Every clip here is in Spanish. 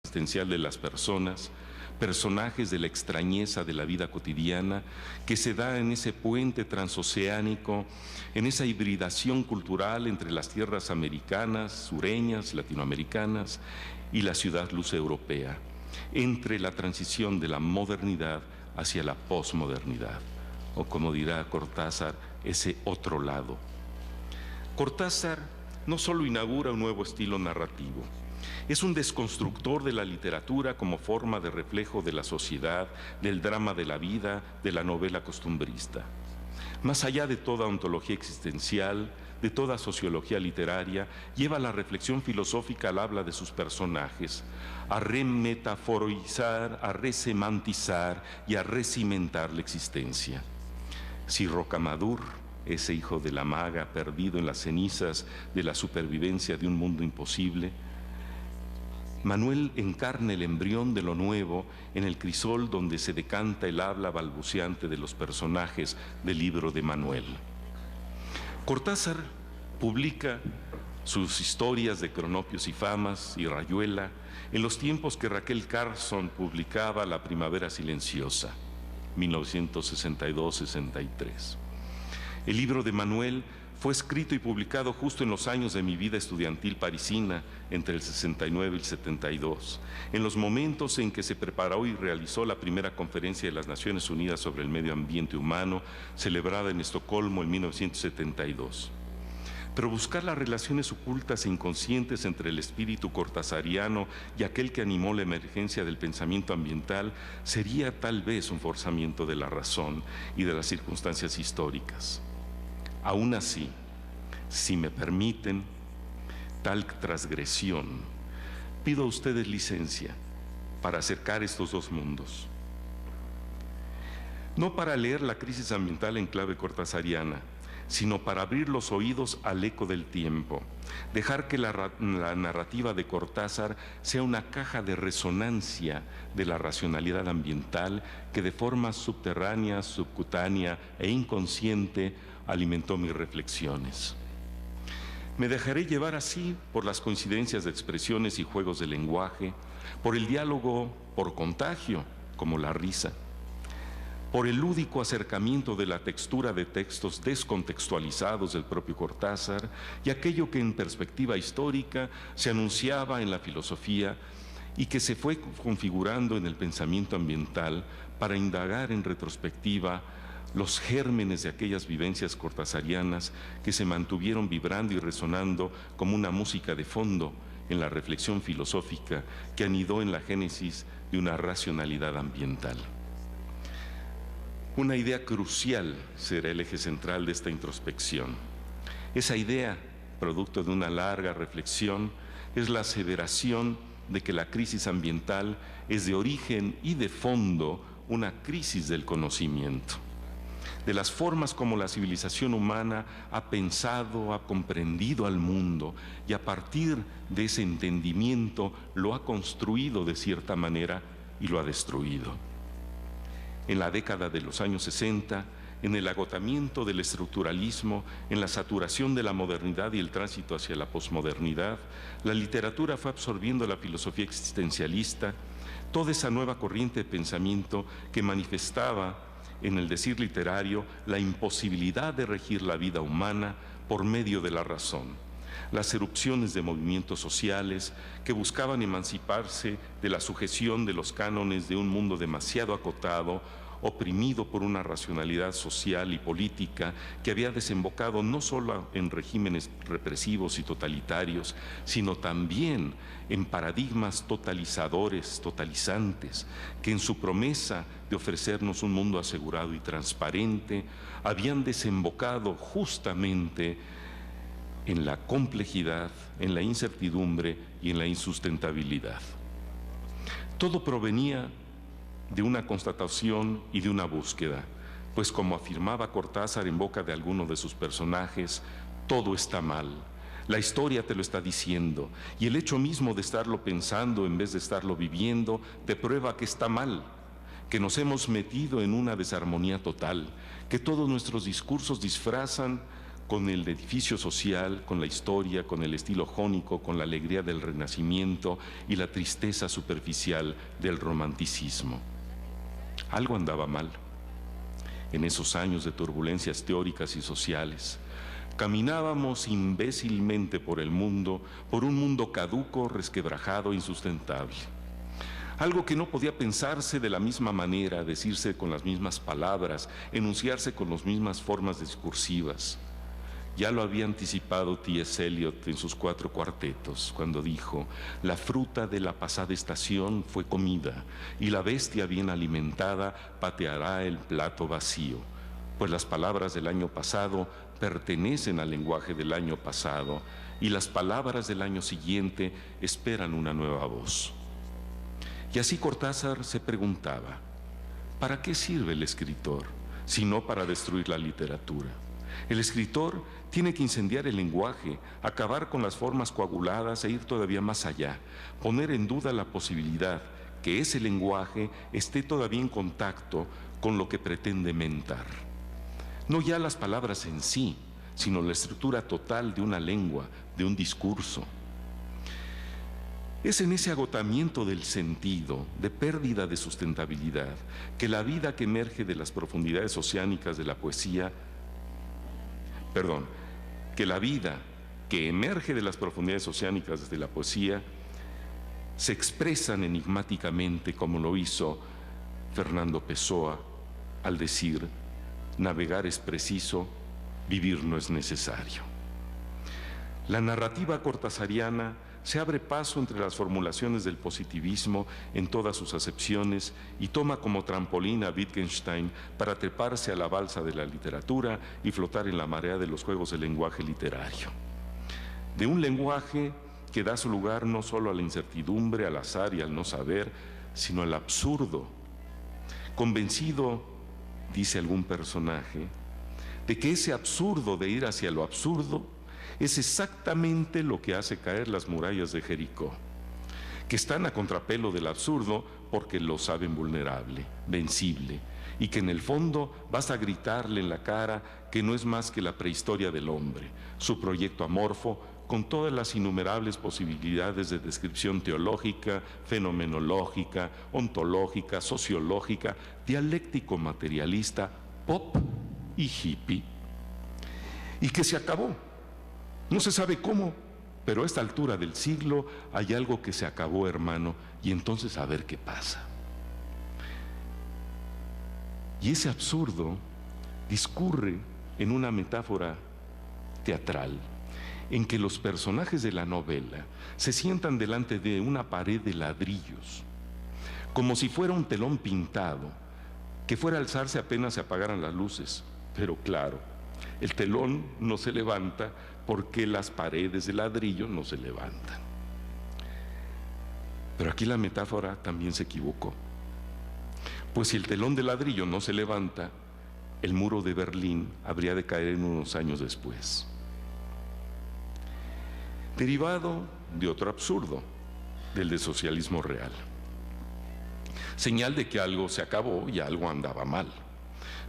existencial de las personas, personajes de la extrañeza de la vida cotidiana que se da en ese puente transoceánico, en esa hibridación cultural entre las tierras americanas, sureñas, latinoamericanas y la ciudad luz europea, entre la transición de la modernidad hacia la posmodernidad, o como dirá Cortázar, ese otro lado. Cortázar no solo inaugura un nuevo estilo narrativo, es un desconstructor de la literatura como forma de reflejo de la sociedad, del drama de la vida, de la novela costumbrista. Más allá de toda ontología existencial, de toda sociología literaria, lleva la reflexión filosófica al habla de sus personajes, a remetaforizar, a resemantizar y a recimentar la existencia. Si Rocamadour, ese hijo de la maga perdido en las cenizas de la supervivencia de un mundo imposible, Manuel encarna el embrión de lo nuevo en el crisol donde se decanta el habla balbuceante de los personajes del libro de Manuel. Cortázar publica sus historias de Cronopios y Famas y Rayuela en los tiempos que Raquel Carson publicaba La Primavera Silenciosa, 1962-63. El libro de Manuel fue escrito y publicado justo en los años de mi vida estudiantil parisina, entre el 69 y el 72, en los momentos en que se preparó y realizó la primera conferencia de las Naciones Unidas sobre el medio ambiente humano, celebrada en Estocolmo en 1972. Pero buscar las relaciones ocultas e inconscientes entre el espíritu cortasariano y aquel que animó la emergencia del pensamiento ambiental sería tal vez un forzamiento de la razón y de las circunstancias históricas. Aún así, si me permiten tal transgresión, pido a ustedes licencia para acercar estos dos mundos. No para leer la crisis ambiental en clave cortasariana, sino para abrir los oídos al eco del tiempo, dejar que la narrativa de Cortázar sea una caja de resonancia de la racionalidad ambiental que de forma subterránea, subcutánea e inconsciente alimentó mis reflexiones. Me dejaré llevar así por las coincidencias de expresiones y juegos de lenguaje, por el diálogo por contagio, como la risa, por el lúdico acercamiento de la textura de textos descontextualizados del propio Cortázar y aquello que en perspectiva histórica se anunciaba en la filosofía y que se fue configurando en el pensamiento ambiental para indagar en retrospectiva los gérmenes de aquellas vivencias cortasarianas que se mantuvieron vibrando y resonando como una música de fondo en la reflexión filosófica que anidó en la génesis de una racionalidad ambiental. Una idea crucial será el eje central de esta introspección. Esa idea, producto de una larga reflexión, es la aseveración de que la crisis ambiental es de origen y de fondo una crisis del conocimiento, de las formas como la civilización humana ha pensado, ha comprendido al mundo y a partir de ese entendimiento lo ha construido de cierta manera y lo ha destruido. En la década de los años 60, en el agotamiento del estructuralismo, en la saturación de la modernidad y el tránsito hacia la posmodernidad, la literatura fue absorbiendo la filosofía existencialista, toda esa nueva corriente de pensamiento que manifestaba en el decir literario la imposibilidad de regir la vida humana por medio de la razón. Las erupciones de movimientos sociales que buscaban emanciparse de la sujeción de los cánones de un mundo demasiado acotado, oprimido por una racionalidad social y política que había desembocado no solo en regímenes represivos y totalitarios, sino también en paradigmas totalizadores, totalizantes, que en su promesa de ofrecernos un mundo asegurado y transparente, habían desembocado justamente en la complejidad, en la incertidumbre y en la insustentabilidad. Todo provenía de una constatación y de una búsqueda, pues como afirmaba Cortázar en boca de alguno de sus personajes, todo está mal. La historia te lo está diciendo y el hecho mismo de estarlo pensando en vez de estarlo viviendo te prueba que está mal, que nos hemos metido en una desarmonía total, que todos nuestros discursos disfrazan con el edificio social, con la historia, con el estilo jónico, con la alegría del Renacimiento y la tristeza superficial del romanticismo. Algo andaba mal. En esos años de turbulencias teóricas y sociales, caminábamos imbécilmente por el mundo, por un mundo caduco, resquebrajado, insustentable. Algo que no podía pensarse de la misma manera, decirse con las mismas palabras, enunciarse con las mismas formas discursivas. Ya lo había anticipado T.S. Eliot en sus 4 cuartetos, cuando dijo: la fruta de la pasada estación fue comida, y la bestia bien alimentada pateará el plato vacío, pues las palabras del año pasado pertenecen al lenguaje del año pasado, y las palabras del año siguiente esperan una nueva voz. Y así Cortázar se preguntaba: ¿para qué sirve el escritor, si no para destruir la literatura? El escritor tiene que incendiar el lenguaje, acabar con las formas coaguladas e ir todavía más allá, poner en duda la posibilidad que ese lenguaje esté todavía en contacto con lo que pretende mentar. No ya las palabras en sí, sino la estructura total de una lengua, de un discurso. Es en ese agotamiento del sentido, de pérdida de sustentabilidad, que la vida que emerge de las profundidades oceánicas de la poesía, que la vida que emerge de las profundidades oceánicas de la poesía se expresan enigmáticamente, como lo hizo Fernando Pessoa al decir: navegar es preciso, vivir no es necesario. La narrativa cortasariana se abre paso entre las formulaciones del positivismo en todas sus acepciones y toma como trampolín a Wittgenstein para treparse a la balsa de la literatura y flotar en la marea de los juegos del lenguaje literario. De un lenguaje que da su lugar no solo a la incertidumbre, al azar y al no saber, sino al absurdo. Convencido, dice algún personaje, de que ese absurdo de ir hacia lo absurdo es exactamente lo que hace caer las murallas de Jericó, que están a contrapelo del absurdo porque lo saben vulnerable, vencible, y que en el fondo basta gritarle en la cara que no es más que la prehistoria del hombre, su proyecto amorfo, con todas las innumerables posibilidades de descripción teológica, fenomenológica, ontológica, sociológica, dialéctico-materialista, pop y hippie, y que se acabó. No se sabe cómo, pero a esta altura del siglo hay algo que se acabó, hermano, y entonces a ver qué pasa. Y ese absurdo discurre en una metáfora teatral, en que los personajes de la novela se sientan delante de una pared de ladrillos, como si fuera un telón pintado, que fuera a alzarse apenas se apagaran las luces. Pero claro, el telón no se levanta porque las paredes de ladrillo no se levantan. Pero aquí la metáfora también se equivocó. Pues si el telón de ladrillo no se levanta, el muro de Berlín habría de caer en unos años después. Derivado de otro absurdo, del de socialismo real. Señal de que algo se acabó y algo andaba mal.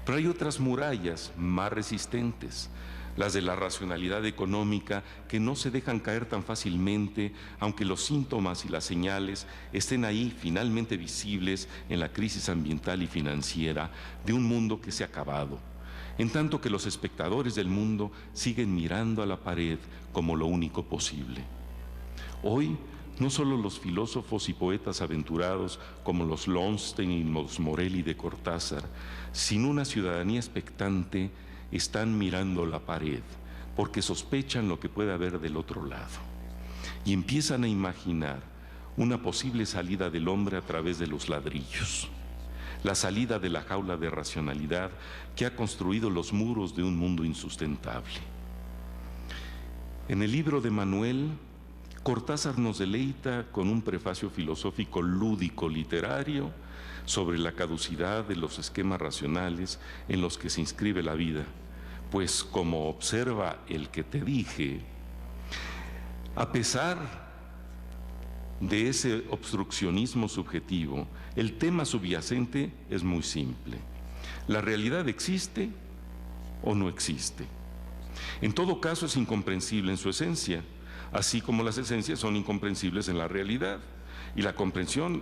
Pero hay otras murallas más resistentes, las de la racionalidad económica, que no se dejan caer tan fácilmente, aunque los síntomas y las señales estén ahí finalmente visibles en la crisis ambiental y financiera de un mundo que se ha acabado, en tanto que los espectadores del mundo siguen mirando a la pared como lo único posible. Hoy, no solo los filósofos y poetas aventurados como los Lowenstein y los Morelli de Cortázar, sino una ciudadanía expectante, están mirando la pared porque sospechan lo que puede haber del otro lado y empiezan a imaginar una posible salida del hombre a través de los ladrillos, la salida de la jaula de racionalidad que ha construido los muros de un mundo insustentable. En el libro de Manuel, Cortázar nos deleita con un prefacio filosófico lúdico literario sobre la caducidad de los esquemas racionales en los que se inscribe la vida, pues como observa el que te dije, a pesar de ese obstruccionismo subjetivo, el tema subyacente es muy simple. ¿La realidad existe o no existe? En todo caso, es incomprensible en su esencia, así como las esencias son incomprensibles en la realidad, y la comprensión